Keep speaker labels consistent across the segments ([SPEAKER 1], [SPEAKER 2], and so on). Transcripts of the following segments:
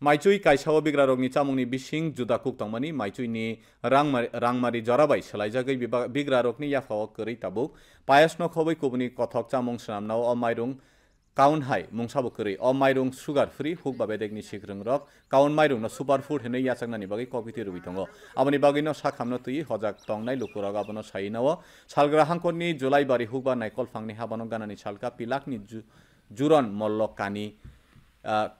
[SPEAKER 1] Maichui kaisao bigra rokni chamungni bising juda kuk tongmani maichui ni rangmari jorabai selaijagoi bigra rokni yafao kwrwi tabuk payasno khoboi kubuni kothok chamung swnamnao o mairung kaun hai mungsabo kwrwi o mairung sugar free hukba bedekni sikrung rok kaun mairung no superfood hinui yachaknani bagui kopiti rubi tongo aboni bagui no sakhamno tui hojak tongnai lukurok abono sainao salgra hangkorni julai bari hukba naikol phangni habano ganani salka pilakni juron mollo kani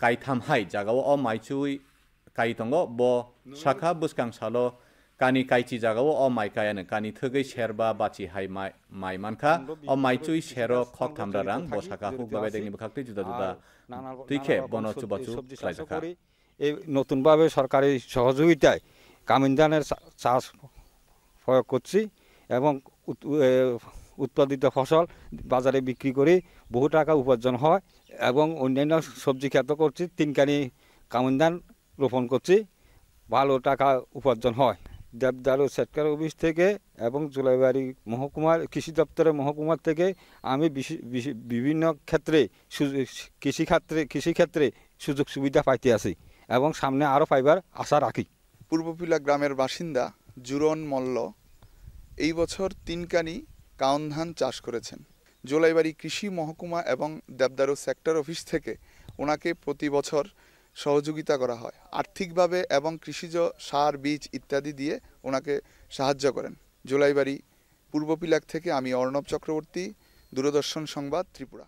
[SPEAKER 1] kaitham hai jagao o maichui kaitongo bo sakha buskang salo kani kaichi jagao o maikayane kani thogoi serba bachi hai mai manka o maichui sero khok thamra rang bo sakha hukba bedekni bkhakti juda juda tuikhe bono chubachu khlaijaka
[SPEAKER 2] এই নতুনভাবে সরকারি সহযোগিতায় কামিনদানের চাষ প্রয়োগ করছি এবং উৎপাদিত ফসল বাজারে বিক্রি করে বহু টাকা উপার্জন হয় এবং অন্যান্য সবজি ক্ষেত করছি 3 কানি কামিনদান রোপণ করছি ভালো টাকা উপার্জন হয় দেবদারু সেক্টর অফিস থেকে এবং জুলাইবাড়ি মহকুমার কৃষি দপ্তরের মহকুমার থেকে আমি বিভিন্ন ক্ষেত্রে কৃষিক্ষেত্রে সুযোগ সুবিধা পাইতে আছি এবং সামনে আরও পাইবার আশা রাখি।
[SPEAKER 3] পূর্বপিলা গ্রামের বাসিন্দা জুরন মল্ল এই বছর 3 কানি কাউন ধান চাষ করেছেন। জুলাইবাড়ি কৃষি মহকুমা এবং দেবদারু সেক্টর অফিস থেকে ওনাকে প্রতি বছর সহযোগিতা করা হয় আর্থিকভাবে এবং কৃষিজ সার বীজ ইত্যাদি দিয়ে ওনাকে সাহায্য করেন। জুলাইবাড়ি পূর্বপিলাক থেকে আমি অর্ণব চক্রবর্তী, দূরদর্শন সংবাদ, ত্রিপুরা।